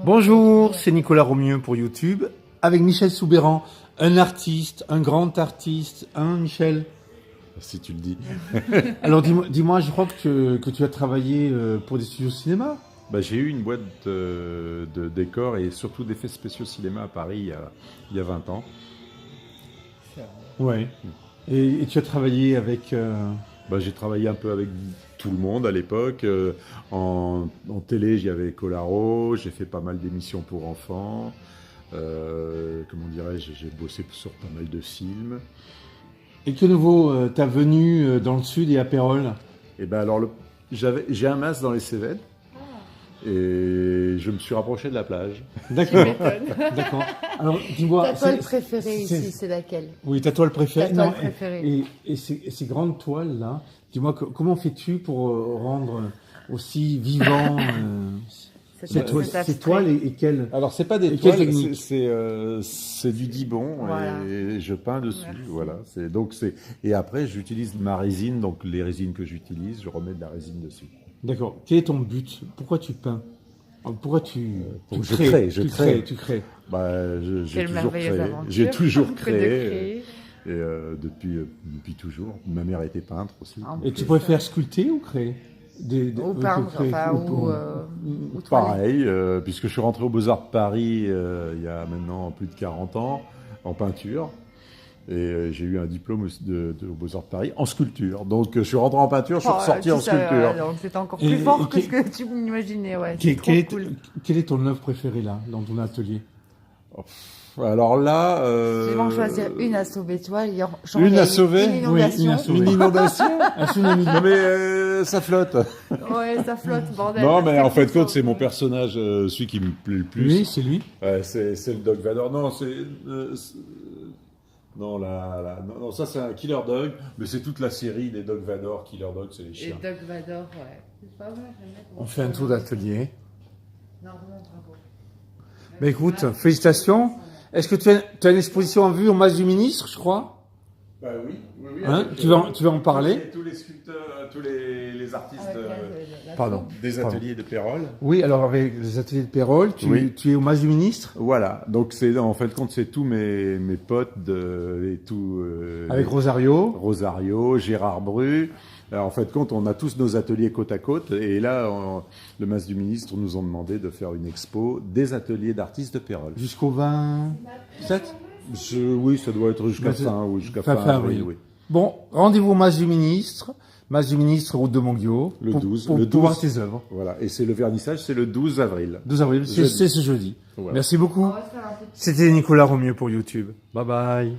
Bonjour, c'est Nicolas Romieux pour YouTube, avec Michel Soubeyran, un artiste, un grand artiste, hein Michel? Si tu le dis. Alors dis-moi, je crois que tu as travaillé pour des studios cinéma? Bah, j'ai eu une boîte de décors et surtout d'effets spéciaux cinéma à Paris il y a 20 ans. Ouais. Et tu as travaillé avec... Bah, j'ai travaillé un peu avec tout le monde à l'époque. En télé, j'y avais Colaro, j'ai fait pas mal d'émissions pour enfants. Comment dirais-je, j'ai bossé sur pas mal de films. Et que nouveau ta venue dans le sud et à Pérols? Et ben alors, j'ai un masque dans les Cévennes. Et je me suis rapproché de la plage. D'accord. D'accord. Alors, dis-moi. Ta toile préférée ici, c'est laquelle? Oui, ta toile préférée. Ta toile préférée. Et ces grandes toiles là, dis-moi, comment fais-tu pour rendre aussi vivant ces toiles et quelles? Alors, c'est pas des toiles, c'est du dibond, voilà. Et je peins dessus. Merci. Voilà. Et après, j'utilise ma résine, donc les résines que j'utilise, je remets de la résine dessus. D'accord. Quel est ton but? Pourquoi tu peins? Pourquoi tu crées? Bah, j'ai toujours créé. Et depuis toujours. Ma mère était peintre aussi. Et tu préfères sculpter ou créer? Ou peindre, ou pareil, puisque je suis rentré au Beaux-Arts de Paris il y a maintenant plus de 40 ans en peinture. Et j'ai eu un diplôme aux Beaux-Arts de Paris en sculpture. Donc je suis rentré en peinture, je suis ressorti en sculpture. Donc c'était encore plus fort que ce que tu m'imaginais. Ouais, quelle est ton œuvre préférée là, dans ton atelier? Alors là... Je vais en choisir une à sauver, tu vois. Une à sauver? Une inondation. Oui, une inondation. Un tsunami. Non mais ça flotte. Ouais, ça flotte, bordel. Non mais en fait, c'est mon personnage, celui qui me plaît le plus. Oui, c'est lui. C'est le Dog Vador. Non, non, ça c'est un Killer Dog, mais c'est toute la série des Dog Vador. Killer Dog, c'est les chiens. Les Dog Vador, ouais. C'est pas mal. On fait un tour d'atelier. Non, bravo. Ben écoute, félicitations. Est-ce que tu as une exposition en vue au Mas du Ministre, je crois? Bah oui. Hein, tu vas en parler? Tous les sculpteurs, tous les artistes des ateliers de Pérols. Oui, alors avec les ateliers de Pérols, tu es au Mas du Ministre? Voilà, donc en fait c'est tous mes potes avec Rosario, Gérard Bru. Alors, en fait on a tous nos ateliers côte à côte et là le Mas du Ministre nous ont demandé de faire une expo des ateliers d'artistes de Pérols. Jusqu'au 27? Oui, ça doit être jusqu'à fin avril. Oui. Bon, rendez-vous au Mas du Ministre, route de Montguillot, pour voir tes œuvres. Voilà, et c'est le vernissage, c'est le 12 avril. 12 avril, c'est ce jeudi. Voilà. Merci beaucoup. C'était Nicolas Romieux pour YouTube. Bye bye.